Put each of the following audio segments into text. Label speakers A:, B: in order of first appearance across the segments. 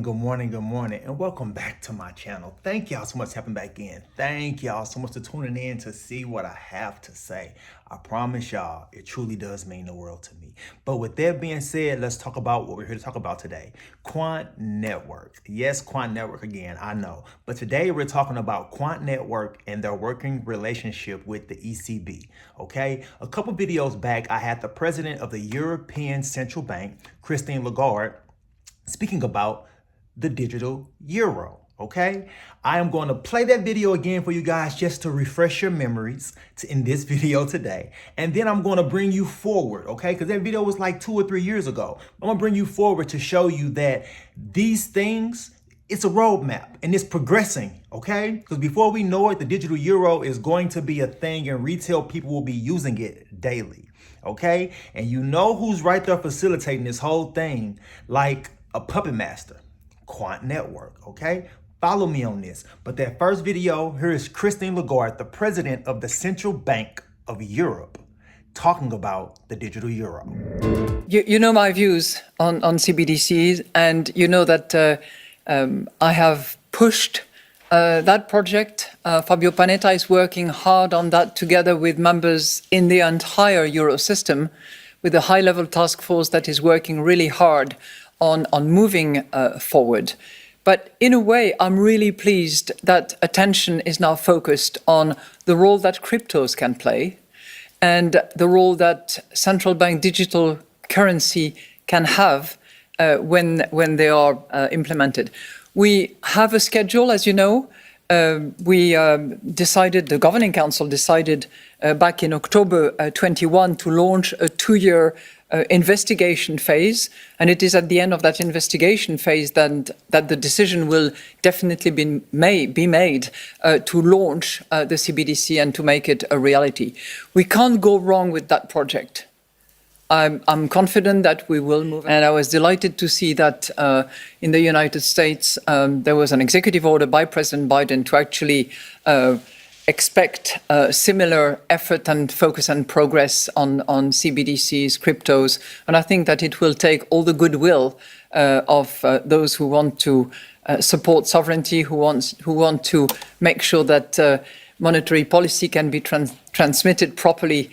A: good morning, and welcome back to my channel. Thank y'all so much for tapping back in. Thank y'all so much for tuning in to see what I have to say. I promise y'all, it truly does mean the world to me. But with that being said, let's talk about what we're here to talk about today. Quant Network. Yes, Quant Network again, I know. But today we're talking about Quant Network and their working relationship with the ECB, okay? A couple videos back, I had the president of the European Central Bank, Christine Lagarde, speaking about the digital euro, okay? I am going to play that video again for you guys just to refresh your memories in this video today. And then I'm going to bring you forward, okay? Because that video was like 2 or 3 years ago. I'm going to bring you forward to show you that these things, it's a roadmap and it's progressing, okay? Because before we know it, the digital euro is going to be a thing and retail people will be using it daily, okay? And you know who's right there facilitating this whole thing like a puppet master? Quant Network, okay? Follow me on this. But that first video, here is Christine Lagarde, the president of the Central Bank of Europe, talking about the digital euro.
B: You know my views on CBDCs, and you know that I have pushed that project. Fabio Panetta is working hard on that together with members in the entire euro system, with a high-level task force that is working really hard on moving forward. But in a way, I'm really pleased that attention is now focused on the role that cryptos can play and the role that central bank digital currency can have when they are implemented. We have a schedule, as you know. The Governing Council decided back in October 21 to launch a 2-year investigation phase, and it is at the end of that investigation phase that the decision will definitely be made to launch the CBDC and to make it a reality. We can't go wrong with that project. I'm confident that we will move, and I was delighted to see that in the United States there was an executive order by President Biden to actually expect similar effort and focus and progress on CBDCs, cryptos, and I think that it will take all the goodwill of those who want to support sovereignty, who want to make sure that monetary policy can be transmitted properly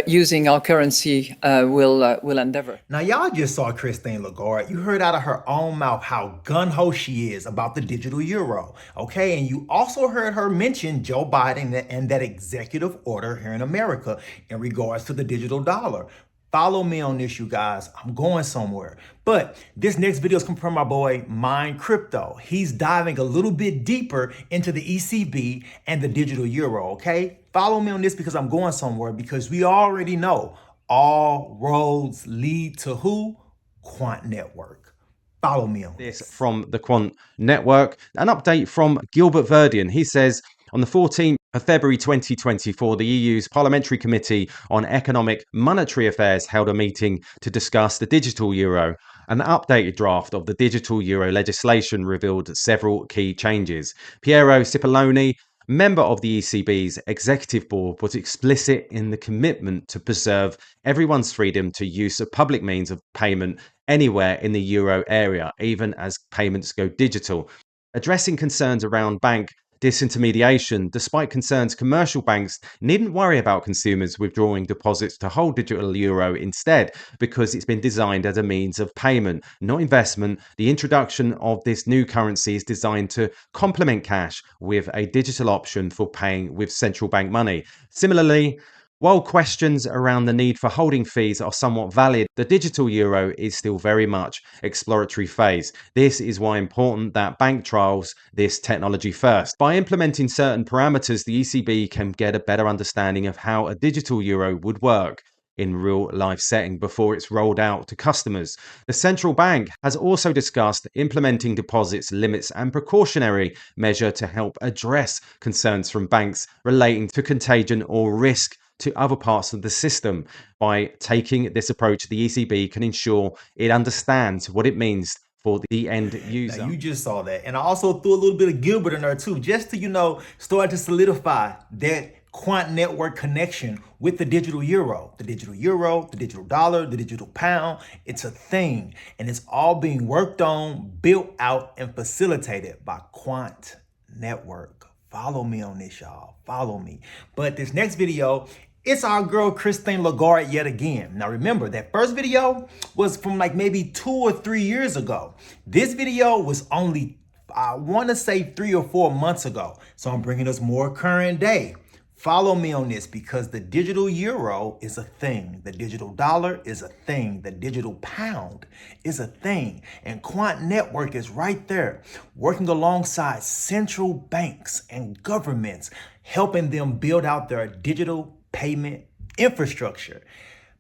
B: using our currency will endeavor.
A: Now, y'all just saw Christine Lagarde. You heard out of her own mouth how gun-ho she is about the digital euro, okay? And you also heard her mention Joe Biden and that executive order here in America in regards to the digital dollar. Follow me on this, you guys. I'm going somewhere. But this next video is coming from my boy, Mind Crypto. He's diving a little bit deeper into the ECB and the digital euro, okay? Follow me on this because I'm going somewhere, because we already know all roads lead to who? Quant Network. Follow me on
C: this. From the Quant Network, an update from Gilbert Verdian. He says, on the 14th of February 2024, the EU's Parliamentary Committee on Economic Monetary Affairs held a meeting to discuss the digital euro. An updated draft of the digital euro legislation revealed several key changes. Piero Cipollone, member of the ECB's executive board, was explicit in the commitment to preserve everyone's freedom to use of public means of payment anywhere in the euro area, even as payments go digital. Addressing concerns around bank disintermediation, despite concerns commercial banks needn't worry about consumers withdrawing deposits to hold digital euro instead, because it's been designed as a means of payment, not investment. The introduction of this new currency is designed to complement cash with a digital option for paying with central bank money. Similarly, while questions around the need for holding fees are somewhat valid, the digital euro is still very much exploratory phase. This is why important that bank trials this technology first. By implementing certain parameters, the ECB can get a better understanding of how a digital euro would work in real life setting before it's rolled out to customers. The central bank has also discussed implementing deposits limits and precautionary measure to help address concerns from banks relating to contagion or risk to other parts of the system. By taking this approach, the ECB can ensure it understands what it means for the end user.
A: Now, you just saw that. And I also threw a little bit of Gilbert in there too, just to, start to solidify that Quant network connection with the digital euro, the digital dollar, the digital pound. It's a thing, and it's all being worked on, built out, and facilitated by Quant network. Follow me on this, y'all. Follow me. But this next video, it's our girl Christine Lagarde yet again. Now remember, that first video was from like maybe 2 or 3 years ago. This video was only, I want to say 3 or 4 months ago. So I'm bringing us more current day. Follow me on this because the digital euro is a thing. The digital dollar is a thing. The digital pound is a thing. And Quant Network is right there working alongside central banks and governments, helping them build out their digital payment infrastructure.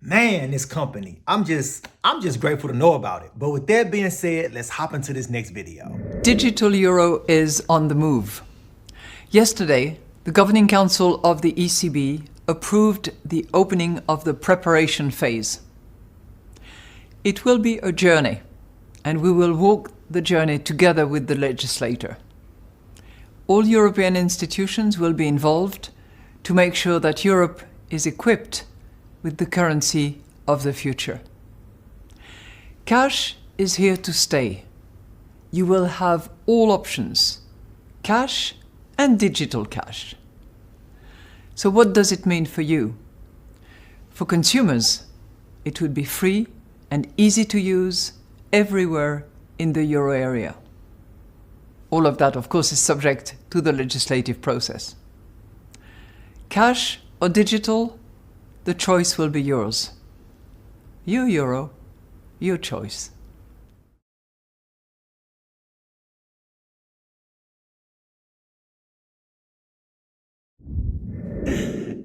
A: Man, this company, I'm just grateful to know about it. But with that being said, let's hop into this next video.
B: Digital euro is on the move. Yesterday, the Governing Council of the ECB approved the opening of the preparation phase. It will be a journey, and we will walk the journey together with the legislator. All European institutions will be involved to make sure that Europe is equipped with the currency of the future. Cash is here to stay. You will have all options, cash and digital cash. So what does it mean for you? For consumers, it would be free and easy to use everywhere in the euro area. All of that, of course, is subject to the legislative process. Cash or digital, the choice will be yours. Your euro, your choice.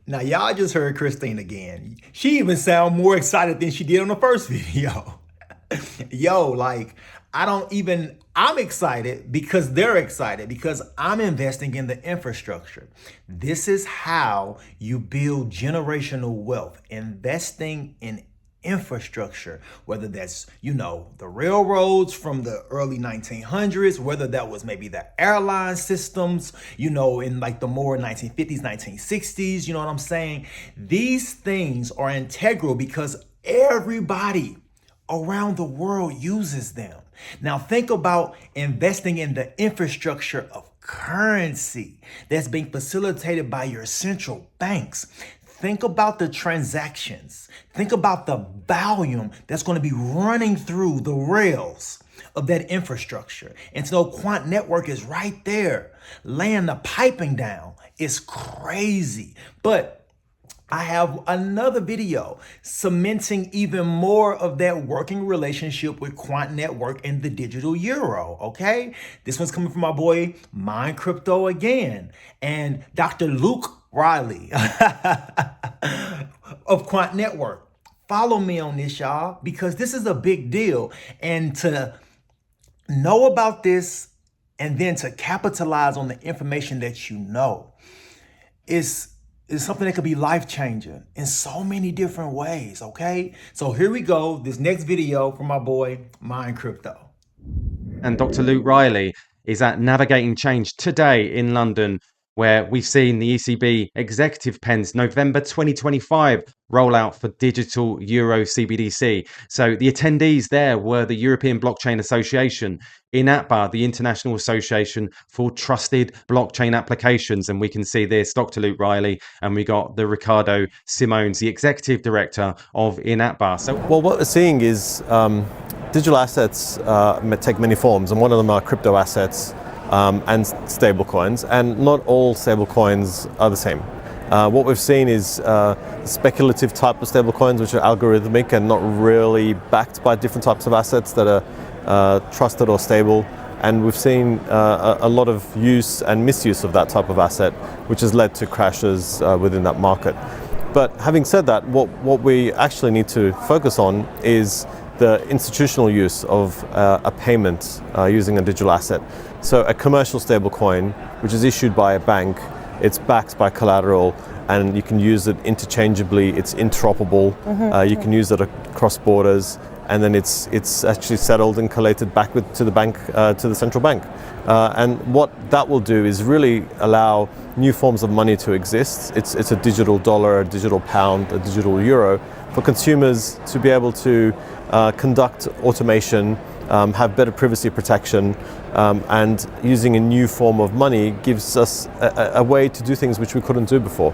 A: Now, y'all just heard Christine again. She even sound more excited than she did on the first video. Yo, like, I'm excited because they're excited because I'm investing in the infrastructure. This is how you build generational wealth, investing in infrastructure, whether that's, the railroads from the early 1900s, whether that was maybe the airline systems, in like the more 1950s, 1960s, you know what I'm saying? These things are integral because everybody around the world uses them. Now think about investing in the infrastructure of currency that's being facilitated by your central banks. Think about the transactions. Think about the volume that's going to be running through the rails of that infrastructure. And so Quant Network is right there, laying the piping down. It's crazy. But I have another video cementing even more of that working relationship with Quant Network and the digital euro, okay? This one's coming from my boy, Mind Crypto again, and Dr. Luke Riley of Quant Network. Follow me on this, y'all, because this is a big deal. And to know about this and then to capitalize on the information that you know is something that could be life-changing in so many different ways, okay? So here we go, this next video from my boy, Mind Crypto.
C: And Dr. Luke Riley is at Navigating Change today in London, where we've seen the ECB Executive Pen's November 2025 rollout for digital Euro Cbdc. So the attendees there were the European Blockchain Association, INATBA, the International Association for Trusted Blockchain Applications. And we can see this, Dr. Luke Riley, and we got the Ricardo Simones, the Executive Director of INATBA. So,
D: well, what we're seeing is digital assets take many forms, and one of them are crypto assets and stable coins, and not all stable coins are the same. What we've seen is speculative type of stable coins, which are algorithmic and not really backed by different types of assets that are trusted or stable. And we've seen a lot of use and misuse of that type of asset, which has led to crashes within that market. But having said that, what we actually need to focus on is the institutional use of a payment using a digital asset. So a commercial stablecoin, which is issued by a bank, it's backed by collateral, and you can use it interchangeably. It's interoperable. You can use it across borders. and then it's actually settled and collated back to the bank, to the central bank. And what that will do is really allow new forms of money to exist. It's a digital dollar, a digital pound, a digital euro, for consumers to be able to conduct automation, have better privacy protection, and using a new form of money gives us a way to do things which we couldn't do before.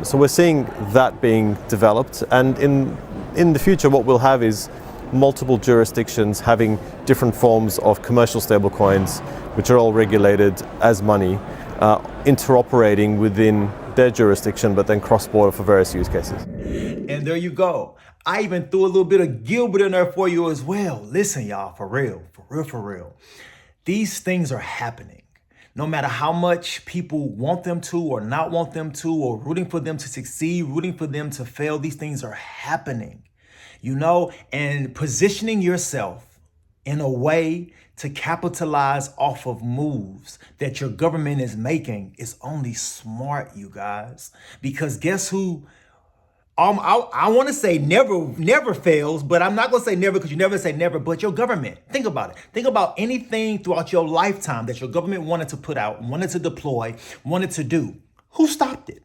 D: So we're seeing that being developed, and in the future what we'll have is multiple jurisdictions having different forms of commercial stablecoins, which are all regulated as money, interoperating within their jurisdiction, but then cross-border for various use cases.
A: And there you go. I even threw a little bit of Gilbert in there for you as well. Listen, y'all, for real. These things are happening. No matter how much people want them to or not want them to, or rooting for them to succeed, rooting for them to fail, these things are happening. You know, and positioning yourself in a way to capitalize off of moves that your government is making is only smart, you guys. Because guess who? I want to say never fails, but I'm not going to say never because you never say never, but your government. Think about it. Think about anything throughout your lifetime that your government wanted to put out, wanted to deploy, wanted to do. Who stopped it?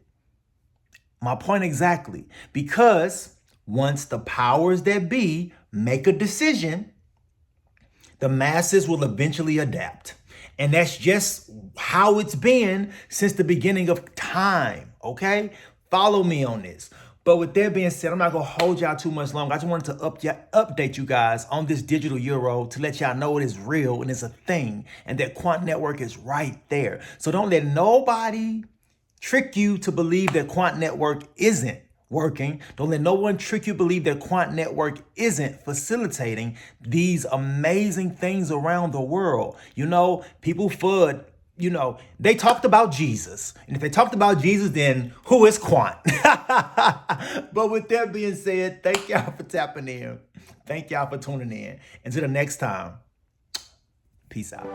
A: My point exactly. Because once the powers that be make a decision, the masses will eventually adapt. And that's just how it's been since the beginning of time, okay? Follow me on this. But with that being said, I'm not going to hold y'all too much longer. I just wanted to update you guys on this digital euro to let y'all know it is real and it's a thing and that Quant Network is right there. So don't let nobody trick you to believe that Quant Network isn't working. Don't let no one trick you to believe that Quant Network isn't facilitating these amazing things around the world. You know, people FUD, you know, they talked about Jesus. And if they talked about Jesus, then who is Quant? But with that being said, thank y'all for tapping in. Thank y'all for tuning in. Until the next time, peace out.